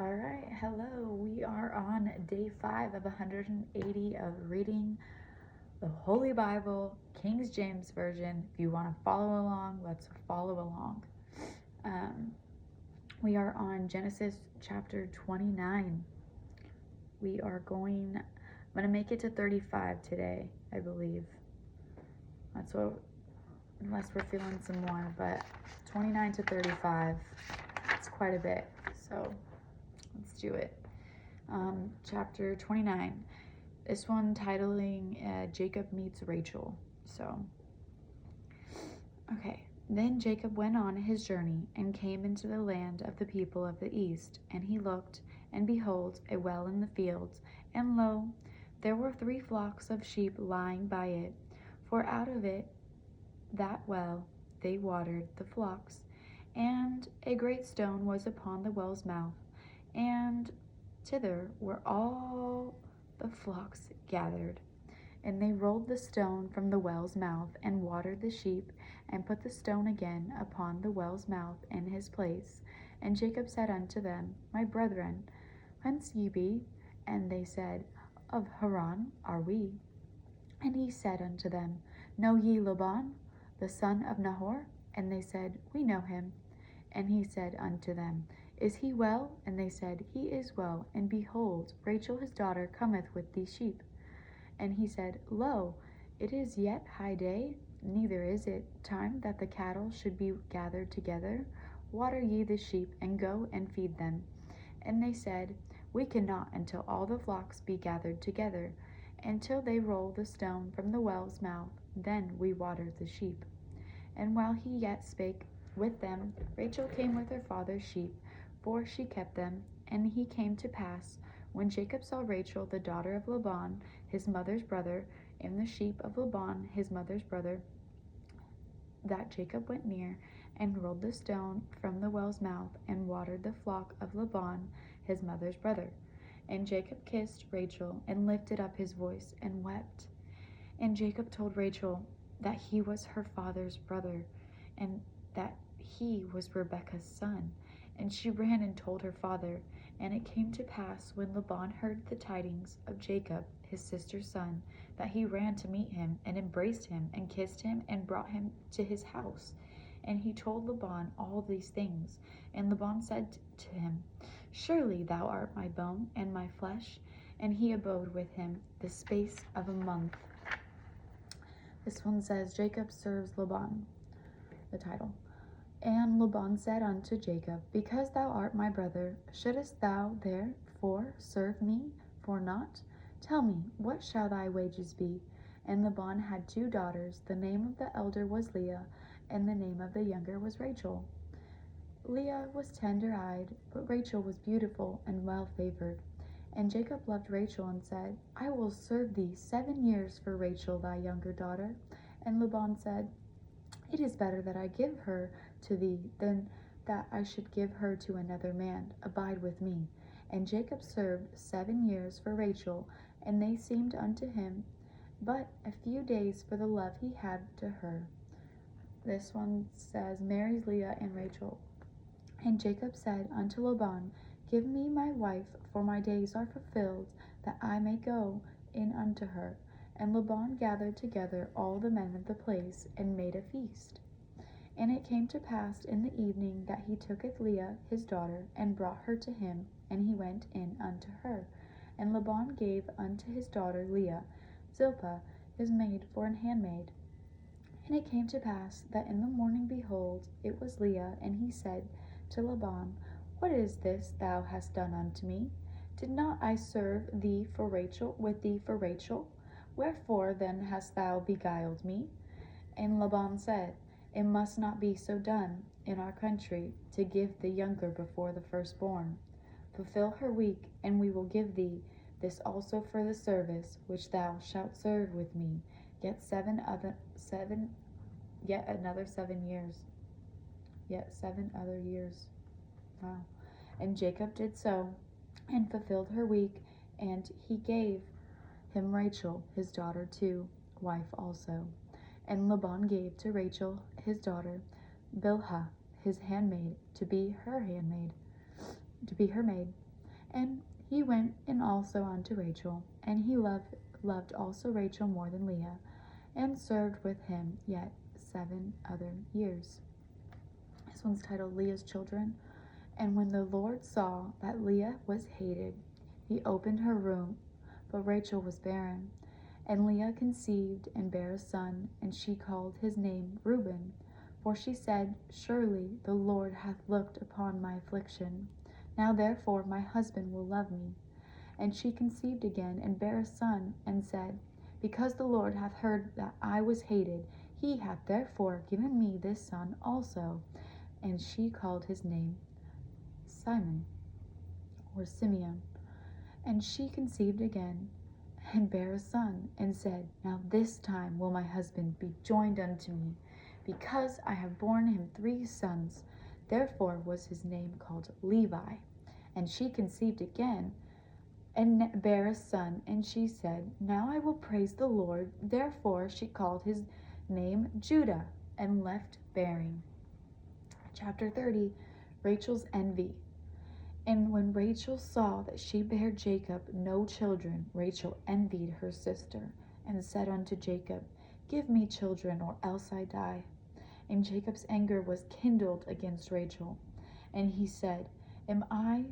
All right, hello. We are on day 5 of 180 of reading the Holy Bible, King James Version. If you want to follow along, let's follow along. Um, we are on Genesis chapter 29. I'm going to make it to 35 today, I believe. That's what, unless we're feeling some more, but 29 to 35, it's quite a bit. So let's do it. Chapter 29. This one titling Jacob Meets Rachel. Okay. Then Jacob went on his journey and came into the land of the people of the east. And he looked, and behold, a well in the fields. And lo, there were 3 flocks of sheep lying by it. For out of that well they watered the flocks. And a great stone was upon the well's mouth, and thither were all the flocks gathered. And they rolled the stone from the well's mouth, and watered the sheep, and put the stone again upon the well's mouth in his place. And Jacob said unto them, My brethren, whence ye be? And they said, Of Haran are we. And he said unto them, Know ye Laban, the son of Nahor? And they said, We know him. And he said unto them, Is he well? And they said, He is well. And behold, Rachel his daughter cometh with these sheep. And he said, Lo, it is yet high day, neither is it time that the cattle should be gathered together. Water ye the sheep, and go and feed them. And they said, We cannot until all the flocks be gathered together, until they roll the stone from the well's mouth, then we water the sheep. And while he yet spake with them, Rachel came with her father's sheep, for she kept them. And he came to pass, when Jacob saw Rachel the daughter of Laban his mother's brother, and the sheep of Laban his mother's brother, that Jacob went near, and rolled the stone from the well's mouth, and watered the flock of Laban his mother's brother. And Jacob kissed Rachel, and lifted up his voice, and wept. And Jacob told Rachel that he was her father's brother, and that he was Rebekah's son. And she ran and told her father. And it came to pass, when Laban heard the tidings of Jacob his sister's son, that he ran to meet him, and embraced him, and kissed him, and brought him to his house. And he told Laban all these things. And Laban said to him, Surely thou art my bone and my flesh. And he abode with him the space of a month. This one says, Jacob serves Laban, the title. And Laban said unto Jacob, Because thou art my brother, shouldest thou therefore serve me for naught? Tell me, what shall thy wages be? And Laban had 2 daughters. The name of the elder was Leah, and the name of the younger was Rachel. Leah was tender-eyed, but Rachel was beautiful and well-favored. And Jacob loved Rachel, and said, I will serve thee 7 years for Rachel thy younger daughter. And Laban said, It is better that I give her to thee than that I should give her to another man. Abide with me. And Jacob served 7 years for Rachel, and they seemed unto him but a few days for the love he had to her. This one says, marries Leah and Rachel. And Jacob said unto Laban, Give me my wife, for my days are fulfilled, that I may go in unto her. And Laban gathered together all the men of the place, and made a feast. And it came to pass in the evening that he tooketh Leah his daughter, and brought her to him, and he went in unto her. And Laban gave unto his daughter Leah Zilpah his maid for an handmaid. And it came to pass that in the morning, behold, it was Leah. And he said to Laban, What is this thou hast done unto me? Did not I serve thee for Rachel, with thee for Rachel? Wherefore then hast thou beguiled me? And Laban said, It must not be so done in our country, to give the younger before the firstborn. Fulfill her week, and we will give thee this also for the service which thou shalt serve with me, yet another 7 years. Yet 7 other years. Wow. And Jacob did so, and fulfilled her week, and he gave him Rachel his daughter too, wife also. And Laban gave to Rachel his daughter Bilhah his handmaid to be her maid. And he went in also unto Rachel, and he loved also Rachel more than Leah, and served with him yet 7 other years. This one's titled Leah's Children. And when the Lord saw that Leah was hated, he opened her womb, but Rachel was barren. And Leah conceived and bare a son, and she called his name Reuben. For she said, Surely the Lord hath looked upon my affliction. Now therefore my husband will love me. And she conceived again, and bare a son, and said, Because the Lord hath heard that I was hated, he hath therefore given me this son also. And she called his name Simon, or Simeon. And she conceived again, and bare a son, and said, Now this time will my husband be joined unto me, because I have borne him 3 sons. Therefore was his name called Levi. And she conceived again, and bare a son, and she said, Now I will praise the Lord. Therefore she called his name Judah, and left bearing. Chapter 30, Rachel's envy. And when Rachel saw that she bare Jacob no children, Rachel envied her sister, and said unto Jacob, Give me children, or else I die. And Jacob's anger was kindled against Rachel. And he said, Am I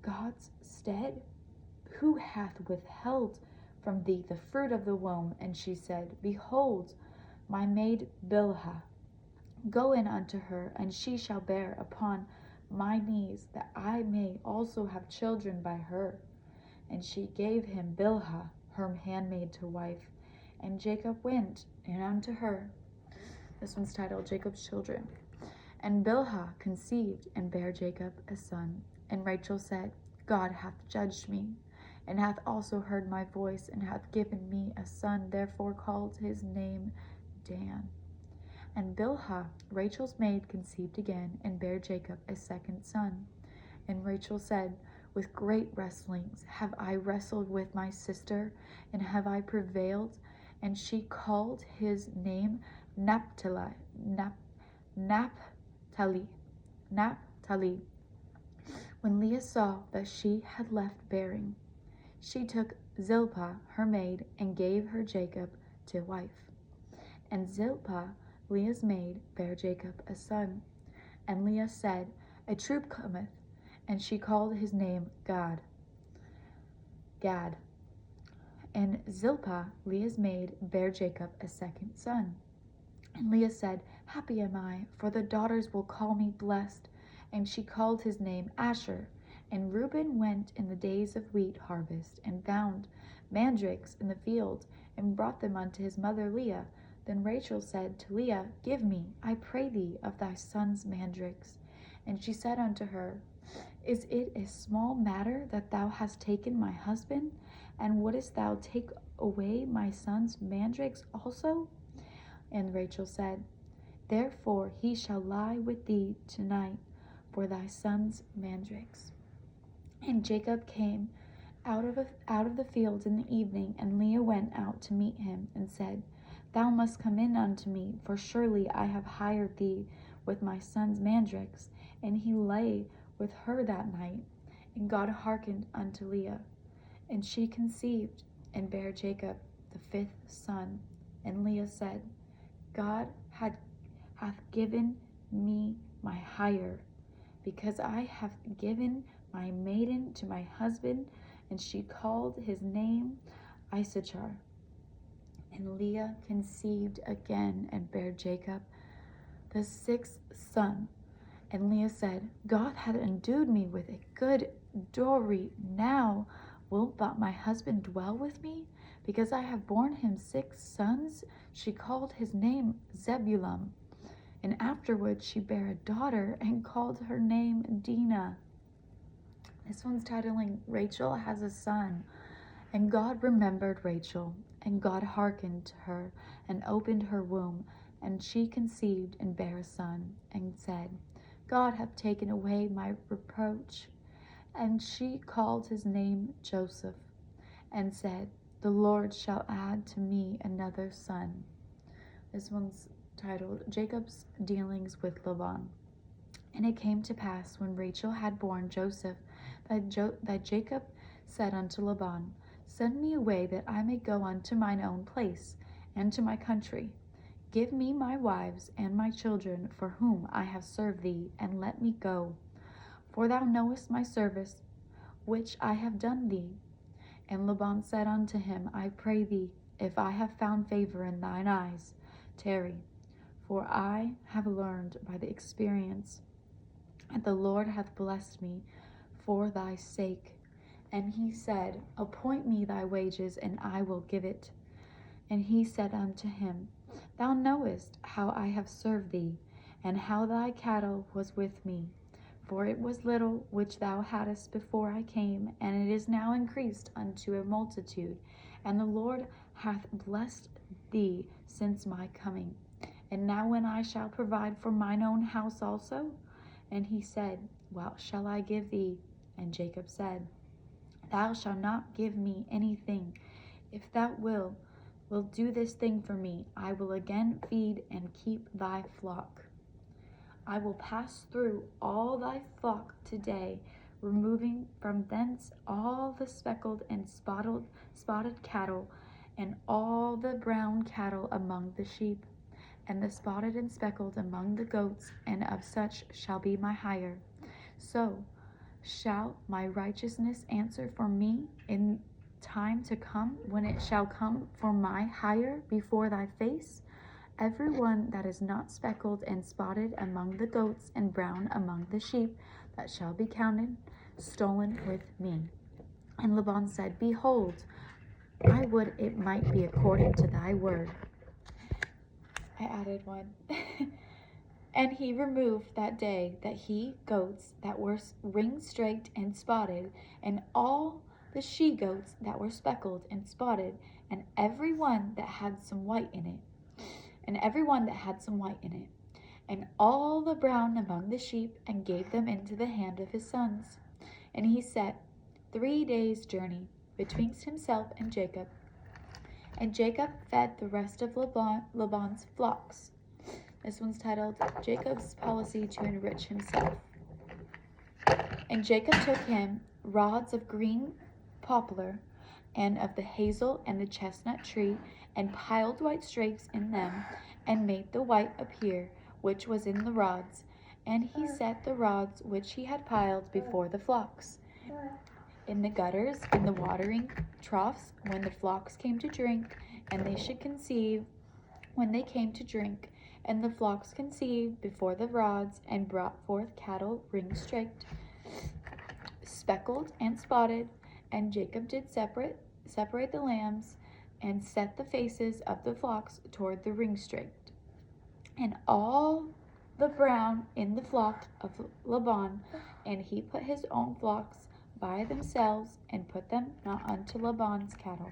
God's stead? Who hath withheld from thee the fruit of the womb? And she said, Behold, my maid Bilhah. Go in unto her, and she shall bear upon my knees, that I may also have children by her. And she gave him Bilhah, her handmaid, to wife. And Jacob went in unto her. This one's titled Jacob's Children. And Bilhah conceived and bare Jacob a son. And Rachel said, God hath judged me, and hath also heard my voice, and hath given me a son. Therefore called his name Dan. And Bilhah, Rachel's maid, conceived again, and bare Jacob a 2nd son. And Rachel said, With great wrestlings have I wrestled with my sister, and have I prevailed? And she called his name Naphtali. When Leah saw that she had left bearing, she took Zilpah, her maid, and gave her Jacob to wife. And Zilpah, Leah's maid, bare Jacob a son. And Leah said, A troop cometh. And she called his name Gad. And Zilpah, Leah's maid, bare Jacob a 2nd son. And Leah said, Happy am I, for the daughters will call me blessed. And she called his name Asher. And Reuben went in the days of wheat harvest, and found mandrakes in the field, and brought them unto his mother Leah. Then Rachel said to Leah, Give me, I pray thee, of thy son's mandrakes. And she said unto her, Is it a small matter that thou hast taken my husband? And wouldest thou take away my son's mandrakes also? And Rachel said, Therefore he shall lie with thee tonight for thy son's mandrakes. And Jacob came out of the field in the evening, and Leah went out to meet him, and said, Thou must come in unto me, for surely I have hired thee with my son's mandrakes. And he lay with her that night, and God hearkened unto Leah. And she conceived, and bare Jacob the 5th son. And Leah said, God hath given me my hire, because I have given my maiden to my husband. And she called his name Issachar. And Leah conceived again, and bare Jacob the 6th son. And Leah said, God hath endued me with a good dowry. Now wilt not my husband dwell with me? Because I have borne him 6 sons. She called his name Zebulun. And afterward she bare a daughter, and called her name Dinah. This one's titling Rachel has a son. And God remembered Rachel, and God hearkened to her, and opened her womb. And she conceived, and bare a son, and said, God hath taken away my reproach. And she called his name Joseph, and said, The Lord shall add to me another son. This one's titled Jacob's Dealings with Laban. And it came to pass, when Rachel had borne Joseph, that Jacob said unto Laban, Send me away, that I may go unto mine own place, and to my country. Give me my wives and my children, for whom I have served thee, and let me go. For thou knowest my service, which I have done thee. And Laban said unto him, I pray thee, if I have found favor in thine eyes, tarry. For I have learned by the experience that the Lord hath blessed me for thy sake. And he said, Appoint me thy wages, and I will give it. And he said unto him, Thou knowest how I have served thee, and how thy cattle was with me. For it was little which thou hadst before I came, and it is now increased unto a multitude. And the Lord hath blessed thee since my coming. And now when I shall provide for mine own house also? And he said, What shall I give thee? And Jacob said, Thou shalt not give me anything. If thou wilt do this thing for me, I will again feed and keep thy flock. I will pass through all thy flock today, removing from thence all the speckled and spotted cattle, and all the brown cattle among the sheep, and the spotted and speckled among the goats, and of such shall be my hire. So shall my righteousness answer for me in time to come, when it shall come for my hire before thy face? Every one that is not speckled and spotted among the goats, and brown among the sheep, that shall be counted stolen with me. And Laban said, Behold, I would it might be according to thy word. I added one. And he removed that day that he goats that were ring-straked and spotted, and all the she-goats that were speckled and spotted, and every one that had some white in it, and all the brown among the sheep, and gave them into the hand of his sons. And he set 3 days' journey betwixt himself and Jacob. And Jacob fed the rest of Laban's flocks. This one's titled, Jacob's Policy to Enrich Himself. And Jacob took him rods of green poplar, and of the hazel and the chestnut tree, and piled white strakes in them, and made the white appear, which was in the rods. And he set the rods which he had piled before the flocks, in the gutters, in the watering troughs, when the flocks came to drink, and they should conceive when they came to drink. And the flocks conceived before the rods, and brought forth cattle ring-straked, speckled and spotted. And Jacob did separate the lambs, and set the faces of the flocks toward the ring-straked. And all the brown in the flock of Laban, and he put his own flocks by themselves, and put them not unto Laban's cattle.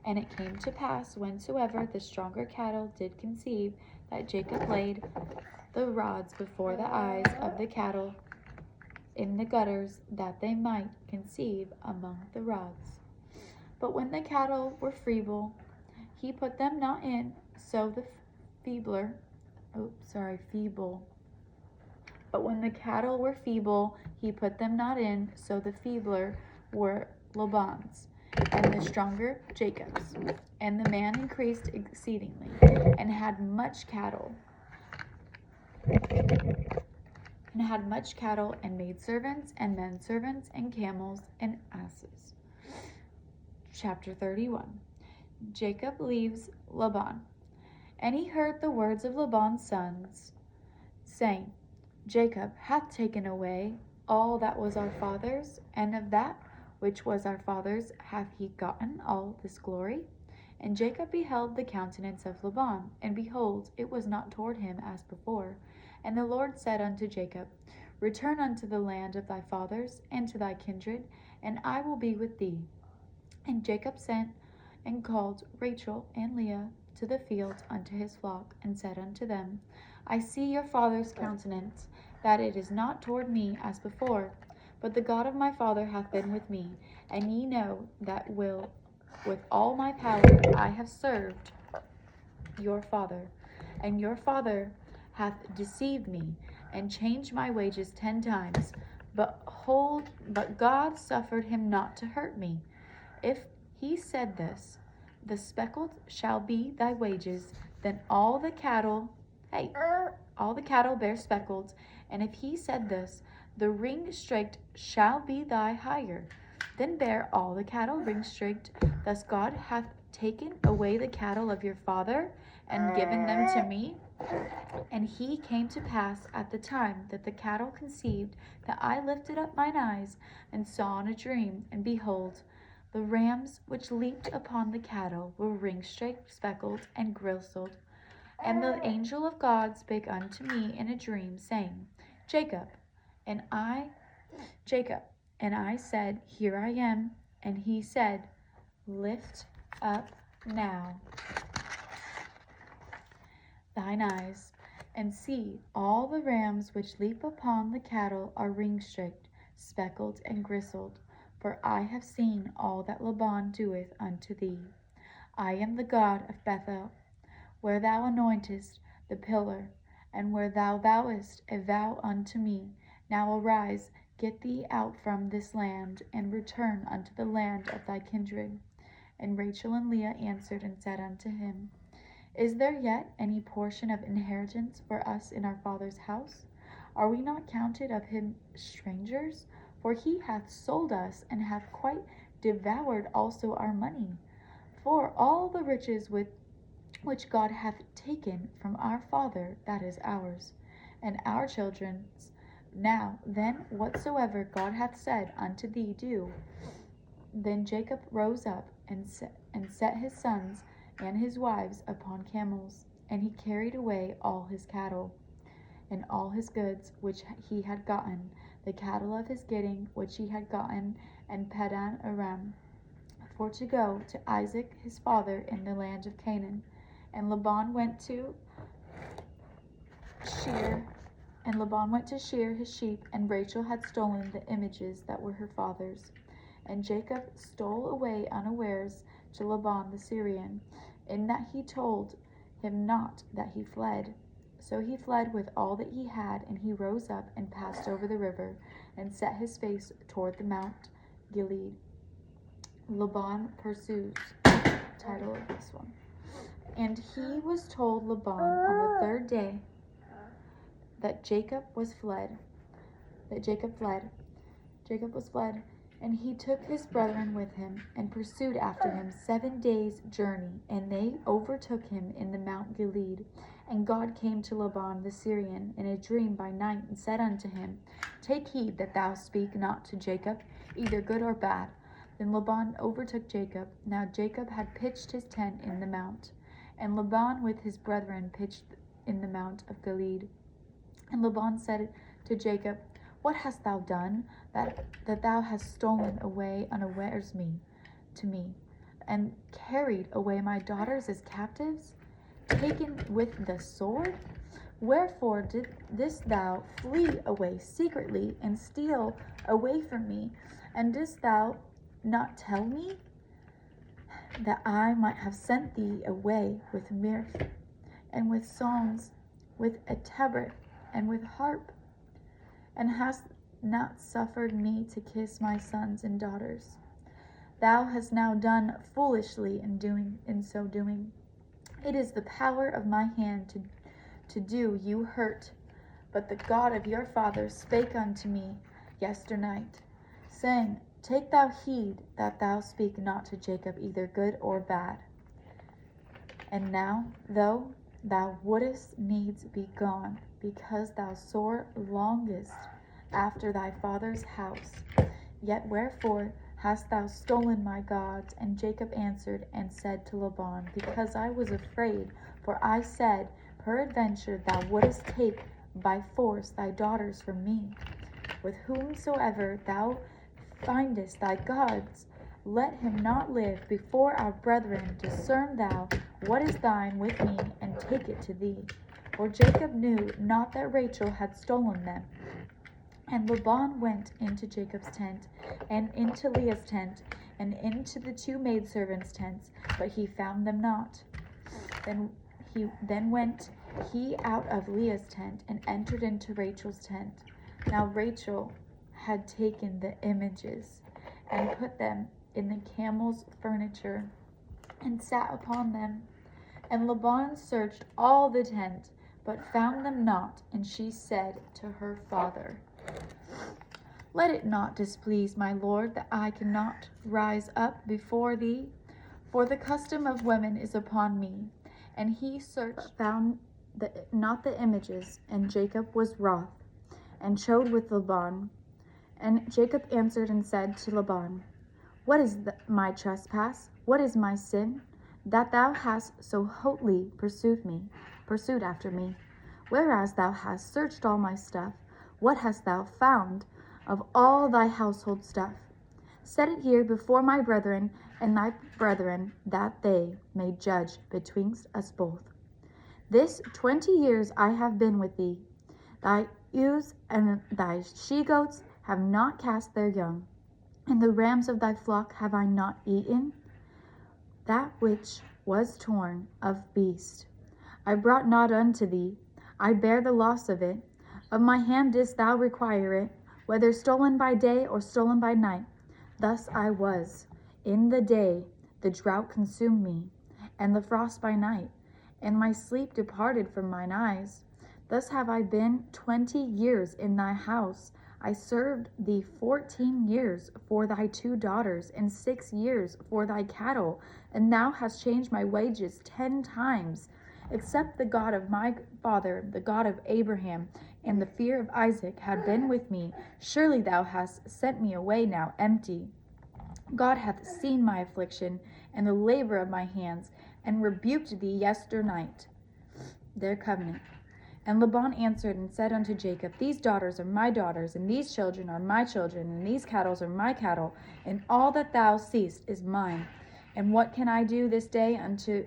And it came to pass, whensoever the stronger cattle did conceive, that Jacob laid the rods before the eyes of the cattle in the gutters, that they might conceive among the rods. But when the cattle were feeble, he put them not in, so the feeble. But when the cattle were feeble, he put them not in, so the feebler were Laban's, and the stronger Jacob's. And the man increased exceedingly, and had much cattle, and maidservants, and menservants, and camels, and asses. Chapter 31. Jacob leaves Laban. And he heard the words of Laban's sons, saying, Jacob hath taken away all that was our father's, and of that which was our father's hath he gotten all this glory. And Jacob beheld the countenance of Laban, and behold, it was not toward him as before. And the Lord said unto Jacob, Return unto the land of thy fathers, and to thy kindred, and I will be with thee. And Jacob sent and called Rachel and Leah to the field unto his flock, and said unto them, I see your father's countenance, that it is not toward me as before, but the God of my father hath been with me, and ye know that with all my power I have served your father, and your father hath deceived me, and change my wages 10 times. But God suffered him not to hurt me. If he said this, the speckled shall be thy wages, then all the cattle bear speckled. And if he said this, the ring-straked shall be thy hire, then bear all the cattle ring-straked. Thus God hath taken away the cattle of your father, and given them to me. And he came to pass at the time that the cattle conceived, that I lifted up mine eyes, and saw in a dream, and behold, the rams which leaped upon the cattle were ring-straked, speckled, and gristled. And the angel of God spake unto me in a dream, saying, Jacob. And I said, Here I am. And he said, Lift up now thine eyes, and see, all the rams which leap upon the cattle are ring-straked, speckled, and gristled. For I have seen all that Laban doeth unto thee. I am the God of Bethel, where thou anointest the pillar, and where thou vowest a vow unto me. Now arise, get thee out from this land, and return unto the land of thy kindred. And Rachel and Leah answered and said unto him, Is there yet any portion of inheritance for us in our father's house? Are we not counted of him strangers? For he hath sold us, and hath quite devoured also our money. For all the riches which God hath taken from our father, that is ours, and our children's. Now then, whatsoever God hath said unto thee, do. Then Jacob rose up and set his sons and his wives upon camels, and he carried away all his cattle, and all his goods which he had gotten, the cattle of his getting which he had gotten in Padan Aram, for to go to Isaac his father in the land of Canaan. And Laban went to shear his sheep, and Rachel had stolen the images that were her father's. And Jacob stole away unawares to Laban the Syrian, in that he told him not that he fled. So he fled with all that he had, and he rose up and passed over the river, and set his face toward the Mount Gilead. Laban pursues. Title of this one. And he was told Laban on the third day that Jacob was fled. Jacob was fled, and he took his brethren with him, and pursued after him 7 days' journey, and they overtook him in the Mount Gilead. And God came to Laban the Syrian in a dream by night, and said unto him, Take heed that thou speak not to Jacob, either good or bad. Then Laban overtook Jacob. Now Jacob had pitched his tent in the mount, and Laban with his brethren pitched in the Mount of Gilead. And Laban said to Jacob, What hast thou done, that thou hast stolen away unawares to me, and carried away my daughters as captives, taken with the sword? Wherefore didst thou flee away secretly, and steal away from me? And didst thou not tell me, that I might have sent thee away with mirth, and with songs, with a tabret, and with harp, and hast not suffered me to kiss my sons and daughters? Thou hast now done foolishly in so doing. It is the power of my hand to do you hurt. But the God of your fathers spake unto me yesternight, saying, Take thou heed that thou speak not to Jacob either good or bad. And now, though thou wouldest needs be gone, because thou sore longest after thy father's house, yet wherefore hast thou stolen my gods? And Jacob answered and said to Laban, Because I was afraid, for I said, Peradventure thou wouldest take by force thy daughters from me. With whomsoever thou findest thy gods, let him not live before our brethren. Discern thou what is thine with me, and take it to thee. For Jacob knew not that Rachel had stolen them. And Laban went into Jacob's tent, and into Leah's tent, and into the 2 maidservants' tents, but he found them not. Then went he out of Leah's tent and entered into Rachel's tent. Now Rachel had taken the images and put them in the camel's furniture and sat upon them. And Laban searched all the tent, but found them not. And she said to her father, Let it not displease my lord that I cannot rise up before thee, for the custom of women is upon me. And he searched, found not the images, and Jacob was wroth, and chode with Laban. And Jacob answered and said to Laban, What is my trespass? What is my sin? That thou hast so hotly pursued after me. Whereas thou hast searched all my stuff, what hast thou found of all thy household stuff? Set it here before my brethren and thy brethren, that they may judge betwixt us both. This 20 years I have been with thee. Thy ewes and thy she-goats have not cast their young, and the rams of thy flock have I not eaten? That which was torn of beast I brought not unto thee. I bear the loss of it. Of my hand didst thou require it, whether stolen by day or stolen by night. Thus I was. In the day the drought consumed me, and the frost by night, and my sleep departed from mine eyes. Thus have I been 20 years in thy house. I served thee 14 years for thy 2 daughters, and 6 years for thy cattle, and thou hast changed my wages 10 times. Except the God of my father, the God of Abraham, and the fear of Isaac had been with me, surely thou hast sent me away now empty. God hath seen my affliction and the labor of my hands, and rebuked thee yesternight. Their covenant. And Laban answered and said unto Jacob, These daughters are my daughters, and these children are my children, and these cattle are my cattle, and all that thou seest is mine. And what can I do this day unto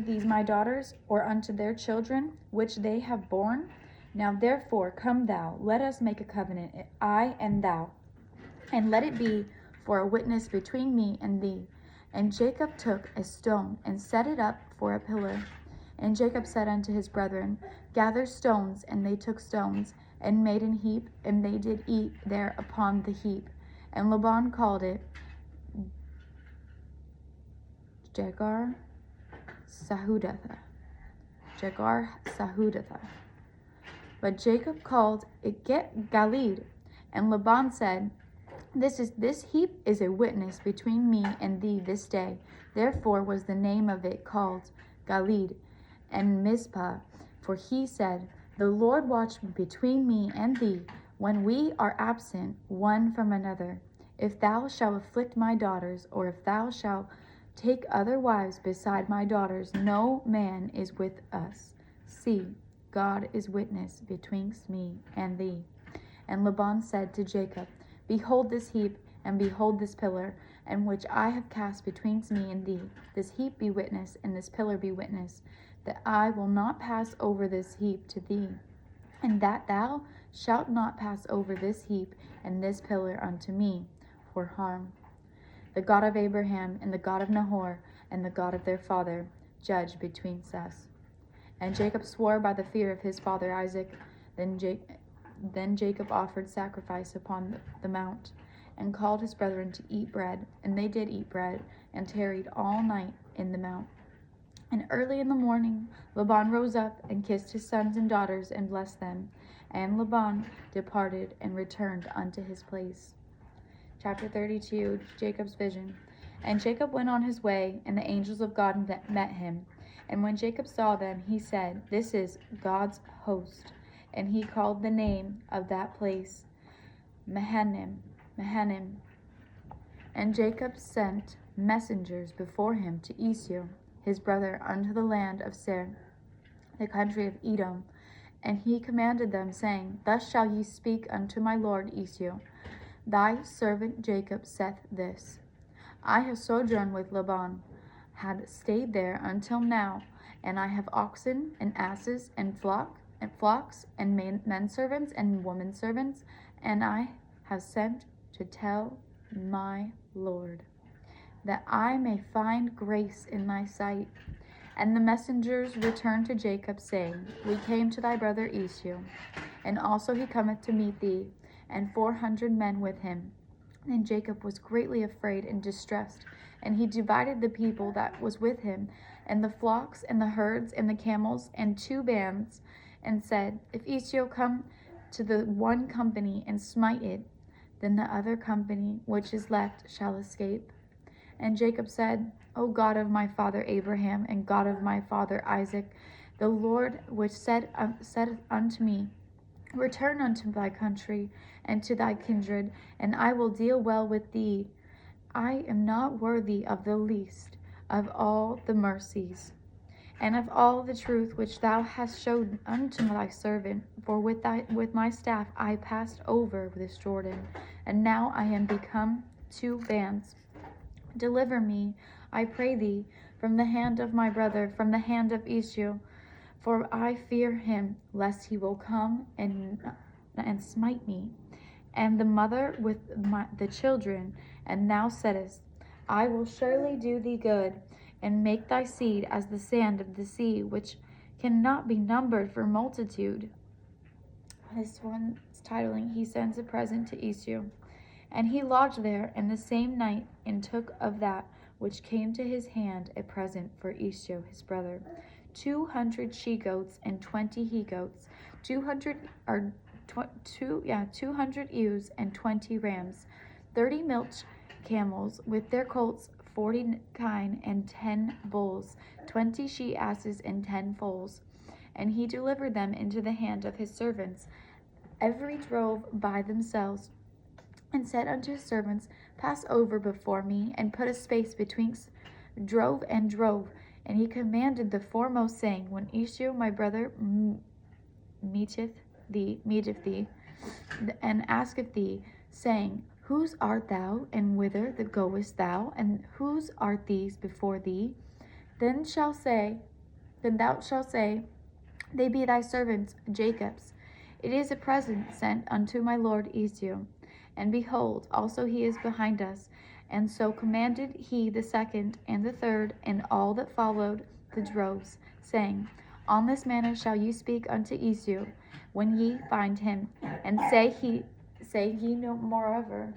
these my daughters, or unto their children, which they have borne? Now therefore come thou, let us make a covenant, I and thou, and let it be for a witness between me and thee. And Jacob took a stone and set it up for a pillar. And Jacob said unto his brethren, Gather stones. And they took stones, and made an heap, and they did eat there upon the heap. And Laban called it Jegar Sahudatha. But Jacob called it Galid. And Laban said, This heap is a witness between me and thee this day. Therefore was the name of it called Galid. And Mizpah, for he said, The Lord watch between me and thee, when we are absent one from another. If thou shalt afflict my daughters, or if thou shalt take other wives beside my daughters, no man is with us. See, God is witness betwixt me and thee. And Laban said to Jacob, Behold this heap, and behold this pillar, and which I have cast betwixt me and thee. This heap be witness, and this pillar be witness, that I will not pass over this heap to thee, and that thou shalt not pass over this heap and this pillar unto me for harm. The God of Abraham, and the God of Nahor, and the God of their father, judge betwixt us. And Jacob swore by the fear of his father Isaac. Then Jacob offered sacrifice upon the mount, and called his brethren to eat bread. And they did eat bread, and tarried all night in the mount. And early in the morning Laban rose up, and kissed his sons and daughters, and blessed them. And Laban departed, and returned unto his place. Chapter 32, Jacob's vision. And Jacob went on his way, and the angels of God met him. And when Jacob saw them, he said, This is God's host. And he called the name of that place Mahanaim. And Jacob sent messengers before him to Esau, his brother, unto the land of Seir, the country of Edom. And he commanded them, saying, Thus shall ye speak unto my lord Esau, Thy servant Jacob saith this, I have sojourned with Laban, had stayed there until now, and I have oxen and asses and flocks and men servants and women servants, and I have sent to tell my Lord, that I may find grace in thy sight, And the messengers returned to Jacob, saying, We came to thy brother Esau, and also he cometh to meet thee, and 400 men with him. And Jacob was greatly afraid and distressed, and he divided the people that was with him, and the flocks, and the herds, and the camels, and 2 bands, and said, If Esau come to the one company and smite it, then the other company which is left shall escape. And Jacob said, O God of my father Abraham, and God of my father Isaac, the Lord which said unto me, Return unto thy country and to thy kindred, and I will deal well with thee. I am not worthy of the least of all the mercies, and of all the truth which thou hast showed unto thy servant. For with my staff I passed over this Jordan, and now I am become 2 bands. Deliver me, I pray thee, from the hand of my brother, from the hand of Esau. For I fear him, lest he will come and smite me, and the mother with the children. And thou saidst, I will surely do thee good, and make thy seed as the sand of the sea, which cannot be numbered for multitude. This one's titling, He sends a present to Esau. And he lodged there in the same night, and took of that which came to his hand a present for Esau his brother, 200 she-goats and 20 he-goats, 200 ewes and 20 rams, 30 milch camels with their colts, 40 kine and 10 bulls, 20 she-asses and 10 foals. And he delivered them into the hand of his servants, every drove by themselves, and said unto his servants, Pass over before me, and put a space betwixt drove and drove. And he commanded the foremost, saying, When Esau my brother meeteth thee, and asketh thee, saying, Whose art thou, and whither goest thou, and whose art these before thee? Then thou shalt say, They be thy servants Jacob's. It is a present sent unto my lord Esau. And behold, also he is behind us. And so commanded he the second and the third, and all that followed the droves, saying, On this manner shall ye speak unto Esau, when ye find him, and say ye no moreover,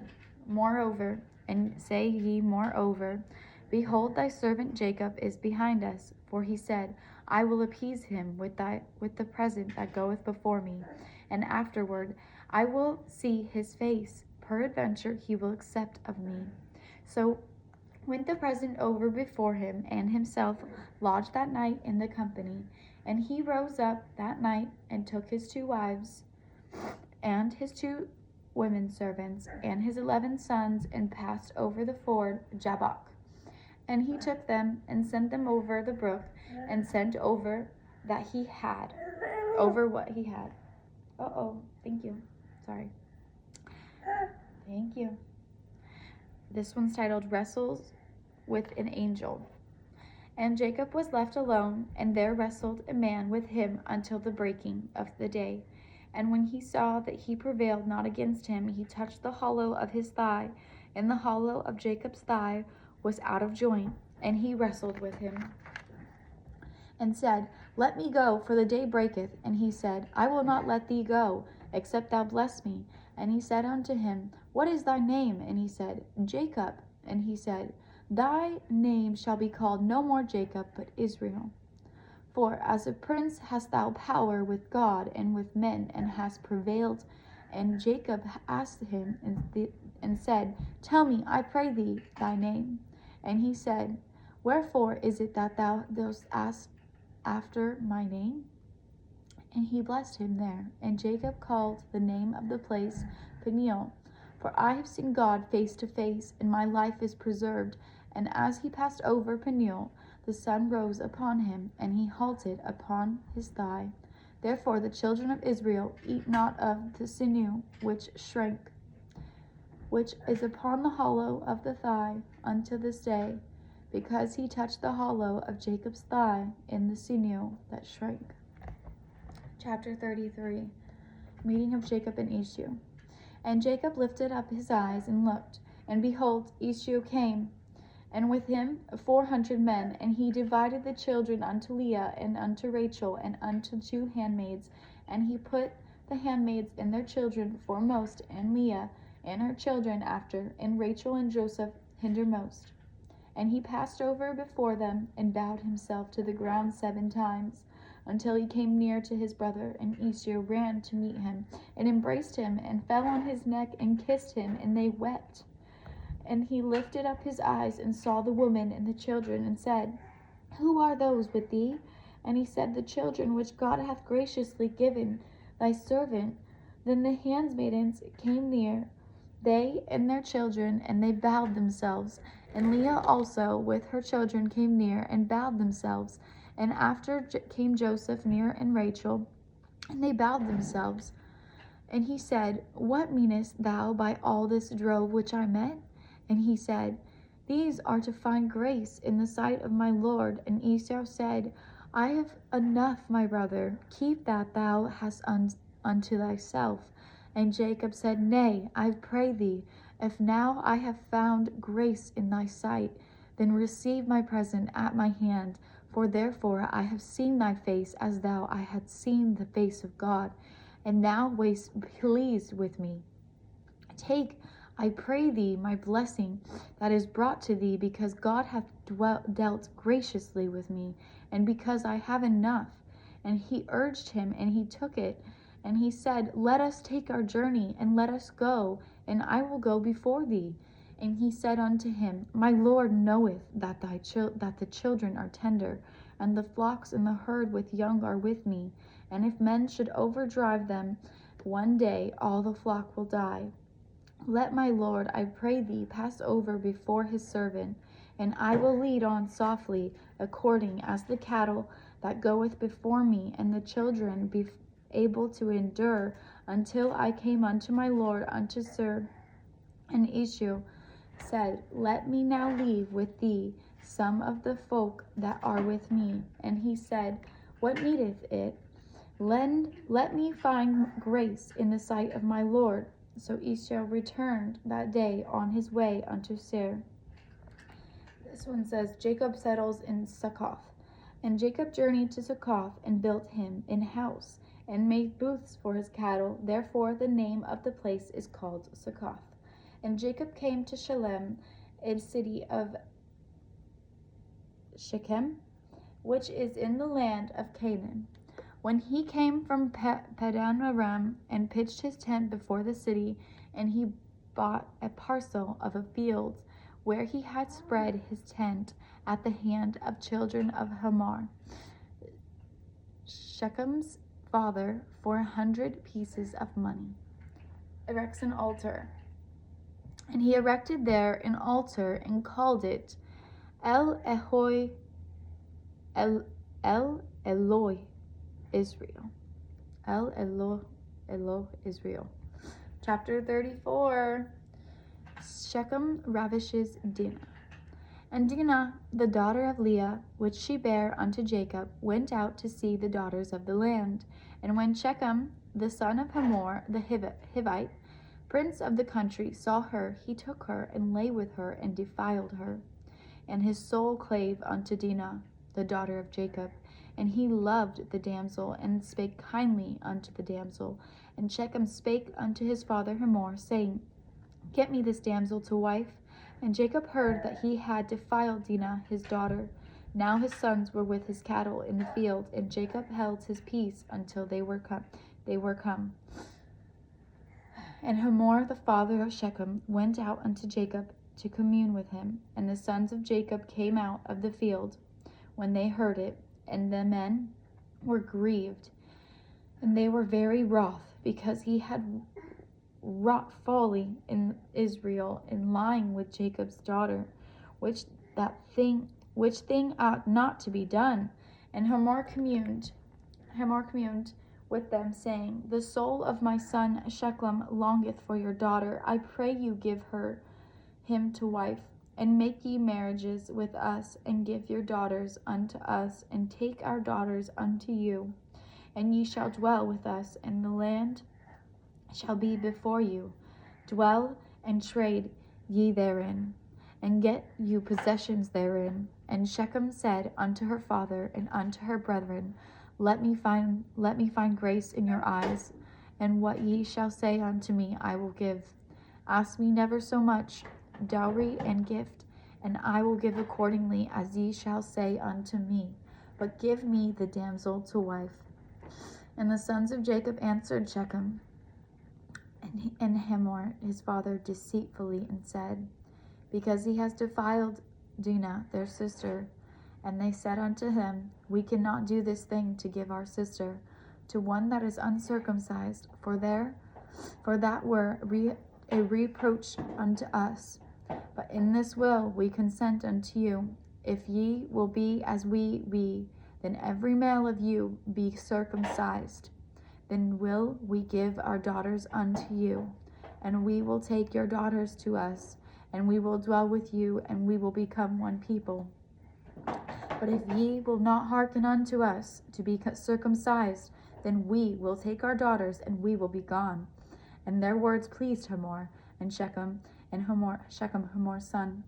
Behold, thy servant Jacob is behind us, for he said, I will appease him with the present that goeth before me, and afterward I will see his face. Peradventure he will accept of me. So went the present over before him, and himself lodged that night in the company. And he rose up that night, and took his 2 wives, and his 2 women servants, and his 11 sons, and passed over the ford Jabbok. And he took them, and sent them over the brook, and sent over what he had. Thank you. Sorry. Thank you. This one's titled Wrestles with an Angel. And Jacob was left alone, and there wrestled a man with him until the breaking of the day. And when he saw that he prevailed not against him, he touched the hollow of his thigh, and the hollow of Jacob's thigh was out of joint. And he wrestled with him, and said, Let me go, for the day breaketh. And he said, I will not let thee go, except thou bless me. And he said unto him, What is thy name? And he said, Jacob. And he said, Thy name shall be called no more Jacob, but Israel. For as a prince hast thou power with God and with men, and hast prevailed. And Jacob asked him and said, Tell me, I pray thee, thy name. And he said, Wherefore is it that thou dost ask after my name? And he blessed him there. And Jacob called the name of the place Peniel. For I have seen God face to face, and my life is preserved. And as he passed over Peniel, the sun rose upon him, and he halted upon his thigh. Therefore the children of Israel eat not of the sinew which is upon the hollow of the thigh unto this day, because he touched the hollow of Jacob's thigh in the sinew that shrank. Chapter 33. Meeting of Jacob and Esau. And Jacob lifted up his eyes and looked, and behold, Esau came, and with him 400 men. And he divided the children unto Leah and unto Rachel and unto 2 handmaids. And he put the handmaids and their children foremost, and Leah and her children after, and Rachel and Joseph hindermost. And he passed over before them, and bowed himself to the ground 7 times, until he came near to his brother. And Esau ran to meet him, and embraced him, and fell on his neck, and kissed him, and they wept. And he lifted up his eyes, and saw the woman and the children, and said, Who are those with thee? And he said, The children which God hath graciously given thy servant. Then the handmaidens came near, they and their children, and they bowed themselves. And Leah also with her children came near, and bowed themselves. And after came Joseph near, and Rachel, and they bowed themselves. And he said, What meanest thou by all this drove which I met? And he said, These are to find grace in the sight of my Lord. And Esau said, I have enough, my brother, keep that thou hast unto thyself. And Jacob said, Nay, I pray thee, if now I have found grace in thy sight, then receive my present at my hand. For therefore I have seen thy face as thou I had seen the face of God, and thou wast pleased with me. Take, I pray thee, my blessing that is brought to thee, because God hath dealt graciously with me, and because I have enough. And he urged him, and he took it. And he said, Let us take our journey, and let us go, and I will go before thee. And he said unto him, My Lord knoweth that the children are tender, and the flocks and the herd with young are with me. And if men should overdrive them, one day all the flock will die. Let my Lord, I pray thee, pass over before his servant, and I will lead on softly, according as the cattle that goeth before me, and the children be able to endure, until I came unto my Lord, unto Sir. And Esau said, Let me now leave with thee some of the folk that are with me. And he said, What needeth it? Let me find grace in the sight of my Lord. So Esau returned that day on his way unto Seir. This one says, Jacob settles in Succoth. And Jacob journeyed to Succoth, and built him an house, and made booths for his cattle. Therefore the name of the place is called Succoth. And Jacob came to Shalem, a city of Shechem, which is in the land of Canaan. When he came from Padan Aram, and pitched his tent before the city, and he bought a parcel of a field, where he had spread his tent at the hand of children of Hamor, Shechem's father, for 100 pieces of money. Erects an altar. And he erected there an altar, and called it El Eloi Israel. El Eloi Israel. Chapter 34. Shechem ravishes Dinah. And Dinah, the daughter of Leah, which she bare unto Jacob, went out to see the daughters of the land. And when Shechem, the son of Hamor the Hivite, prince of the country, saw her, he took her, and lay with her, and defiled her. And his soul clave unto Dinah, the daughter of Jacob. And he loved the damsel, and spake kindly unto the damsel. And Shechem spake unto his father Hamor, saying, Get me this damsel to wife. And Jacob heard that he had defiled Dinah his daughter. Now his sons were with his cattle in the field, and Jacob held his peace until they were come. And Hamor the father of Shechem went out unto Jacob to commune with him. And the sons of Jacob came out of the field when they heard it, and the men were grieved, and they were very wroth, because he had wrought folly in Israel in lying with Jacob's daughter, which thing ought not to be done. And Hamor communed with them, saying, The soul of my son Shechem longeth for your daughter. I pray you give him to wife, and make ye marriages with us, and give your daughters unto us, and take our daughters unto you, and ye shall dwell with us, and the land shall be before you. Dwell and trade ye therein. and get you possessions therein. And Shechem said unto her father and unto her brethren, Let me find grace in your eyes, and what ye shall say unto me I will give. Ask me never so much dowry and gift, and I will give accordingly as ye shall say unto me. But give me the damsel to wife. And the sons of Jacob answered Shechem and Hamor his father deceitfully, and said, Because he has defiled Dinah their sister. And they said unto him, We cannot do this thing to give our sister to one that is uncircumcised, for that were a reproach unto us. But in this will we consent unto you, if ye will be as we be, then every male of you be circumcised. Then will we give our daughters unto you, and we will take your daughters to us, and we will dwell with you, and we will become one people. But if ye will not hearken unto us to be circumcised, then we will take our daughters, and we will be gone. And their words pleased Hamor and Shechem, and Shechem Hamor's son.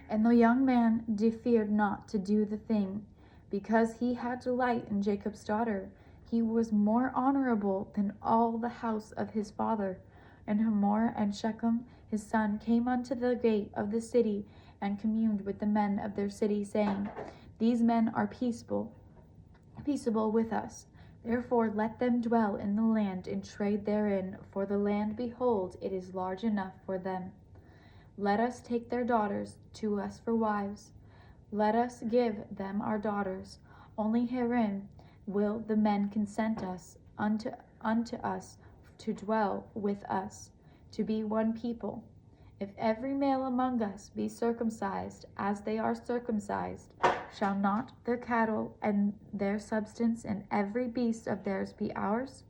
And the young man feared not to do the thing, because he had delight in Jacob's daughter. He was more honorable than all the house of his father. And Hamor and Shechem his son came unto the gate of the city, and communed with the men of their city, saying, These men are peaceable with us. Therefore let them dwell in the land and trade therein, for the land, behold, it is large enough for them. Let us take their daughters to us for wives. Let us give them our daughters. Only herein will the men consent us unto us to dwell with us, to be one people. If every male among us be circumcised, as they are circumcised, shall not their cattle and their substance and every beast of theirs be ours?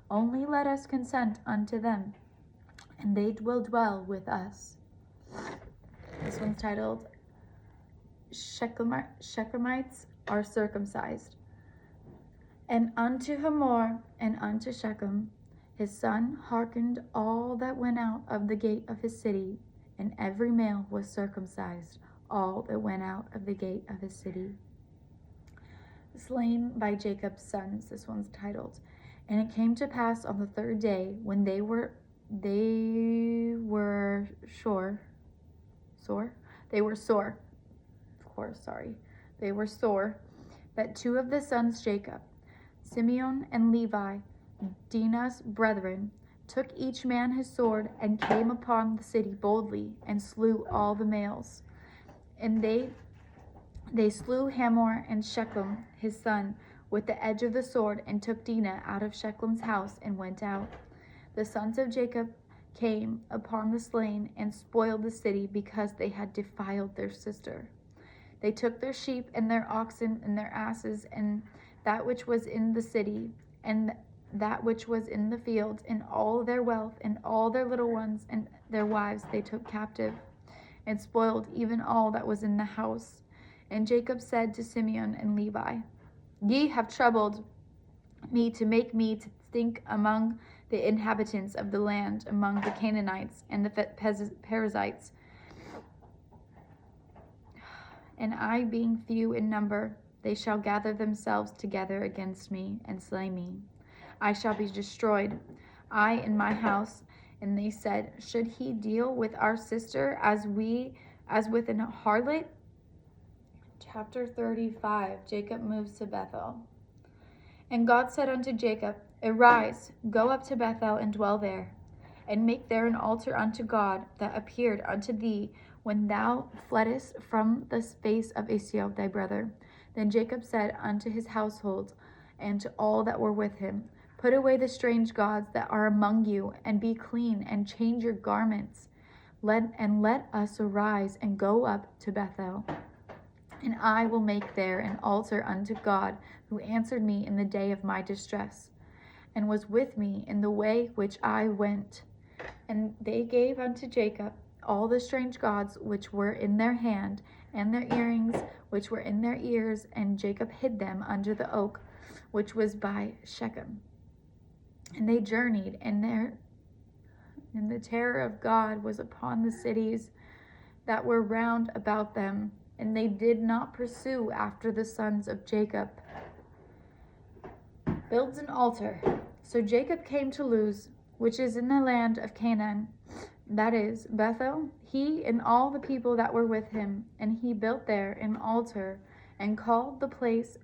Only let us consent unto them, and they will dwell with us. This one's titled, Shechemites are circumcised. And unto Hamor and unto Shechem his son hearkened all that went out of the gate of his city, and every male was circumcised, all that went out of the gate of his city. Slain by Jacob's sons, this one's titled. And it came to pass on the third day, when they were sore, that two of the sons Jacob, Simeon and Levi, Dinah's brethren, took each man his sword, and came upon the city boldly, and slew all the males. And they slew Hamor and Shechem his son with the edge of the sword, and took Dinah out of Shechem's house, and went out. The sons of Jacob came upon the slain, and spoiled the city, because they had defiled their sister. They took their sheep and their oxen and their asses, and that which was in the city, and that which was in the fields, and all their wealth, and all their little ones, and their wives they took captive, and spoiled even all that was in the house. And Jacob said to Simeon and Levi, Ye have troubled me to make me to think among the inhabitants of the land, among the Canaanites and the Perizzites. And I, being few in number, they shall gather themselves together against me, and slay me. I shall be destroyed, I and my house. And they said, Should he deal with our sister as with an harlot? Chapter 35. Jacob moves to Bethel. And God said unto Jacob, Arise, go up to Bethel, and dwell there, and make there an altar unto God that appeared unto thee when thou fleddest from the face of Esau thy brother. Then Jacob said unto his household and to all that were with him, Put away the strange gods that are among you, and be clean, and change your garments. Let us arise and go up to Bethel. And I will make there an altar unto God, who answered me in the day of my distress, and was with me in the way which I went. And they gave unto Jacob all the strange gods which were in their hand, and their earrings which were in their ears, and Jacob hid them under the oak which was by Shechem. And they journeyed, and the terror of God was upon the cities that were round about them, and they did not pursue after the sons of Jacob. Builds an altar. So Jacob came to Luz, which is in the land of Canaan, that is, Bethel, he and all the people that were with him, and he built there an altar, and called the place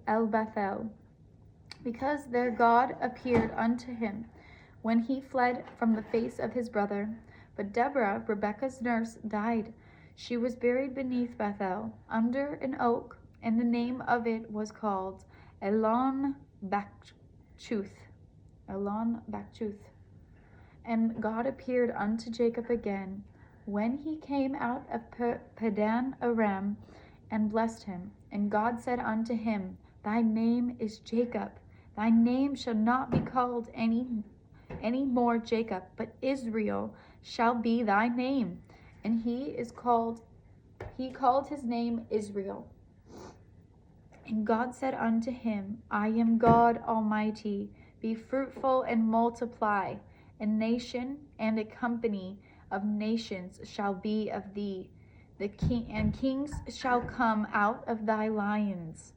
El Bethel, because their God appeared unto him when he fled from the face of his brother. But Deborah, Rebekah's nurse, died. She was buried beneath Bethel, under an oak, and the name of it was called Elon Bakchuth. Elon Bakchuth. And God appeared unto Jacob again, when he came out of Padan Aram, and blessed him. And God said unto him, Thy name is Jacob. Thy name shall not be called any more Jacob, but Israel shall be thy name. And he called his name Israel. And God said unto him, I am God Almighty. Be fruitful and multiply. A nation and a company of nations shall be of thee. The king and kings shall come out of thy loins.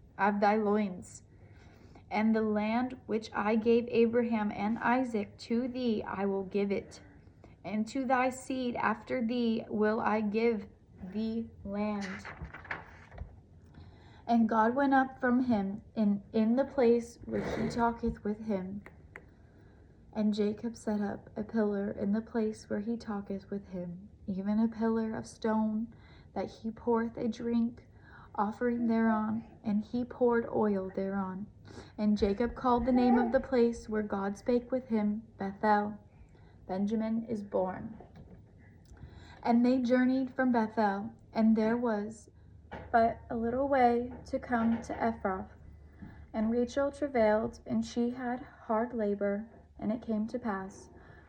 And the land which I gave Abraham and Isaac to thee, I will give it. And to thy seed after thee will I give thee land. And God went up from him in the place where he talketh with him. And Jacob set up a pillar in the place where he talketh with him, even a pillar of stone, that he poureth a drink offering thereon, and he poured oil thereon. And Jacob called the name of the place where God spake with him, Bethel. Benjamin is born. And they journeyed from Bethel, and there was but a little way to come to Ephrath. And Rachel travailed, and she had hard labor. And it came to pass,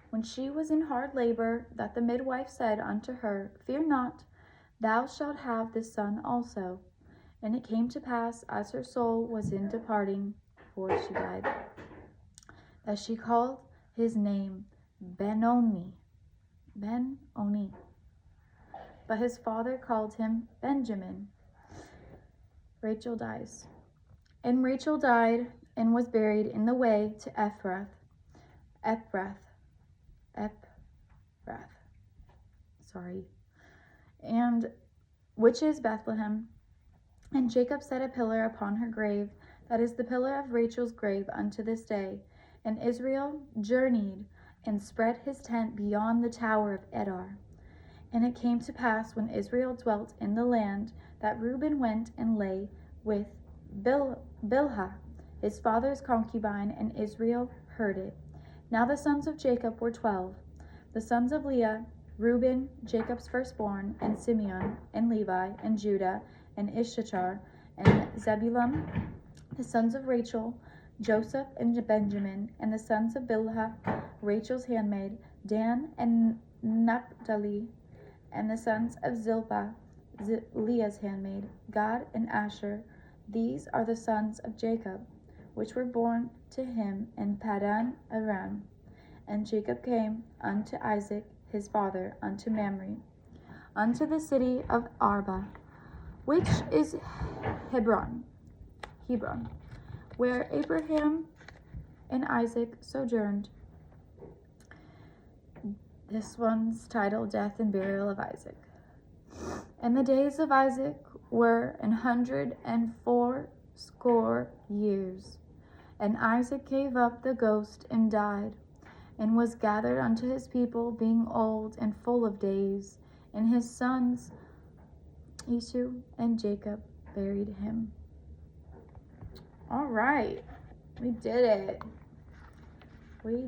when she was in hard labor, that the midwife said unto her, Fear not, thou shalt have this son also. And it came to pass, as her soul was in departing, before she died, that she called his name Ben-Oni. But his father called him Benjamin. Rachel dies. And Rachel died, and was buried in the way to Ephrath, and which is Bethlehem. And Jacob set a pillar upon her grave, that is the pillar of Rachel's grave unto this day. And Israel journeyed and spread his tent beyond the tower of Edar. And it came to pass, when Israel dwelt in the land, that Reuben went and lay with Bilhah, his father's concubine, and Israel heard it. Now the sons of Jacob were 12. The sons of Leah, Reuben, Jacob's firstborn, and Simeon, and Levi, and Judah, and Issachar, and Zebulun. The sons of Rachel, Joseph, and Benjamin. And the sons of Bilhah, Rachel's handmaid, Dan, and Naphtali. And the sons of Zilpah, Leah's handmaid, Gad, and Asher. These are the sons of Jacob, which were born to him in Padan Aram. And Jacob came unto Isaac his father, unto Mamre, unto the city of Arba, which is Hebron, where Abraham and Isaac sojourned. This one's titled Death and Burial of Isaac. And the days of Isaac were 180 years. And Isaac gave up the ghost and died, and was gathered unto his people, being old and full of days. And his sons Esau and Jacob buried him. All right, we did it. We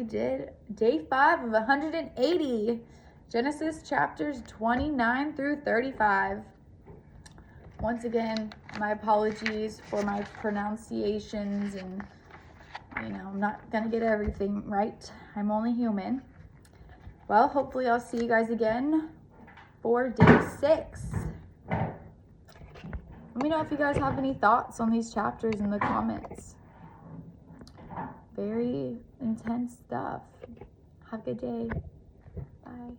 did day 5 of 180. Genesis chapters 29 through 35. Once again, my apologies for my pronunciations, and I'm not gonna get everything right. I'm only human. Well, hopefully I'll see you guys again for day 6. Let me know if you guys have any thoughts on these chapters in the comments. Very intense stuff. Have a good day. Bye.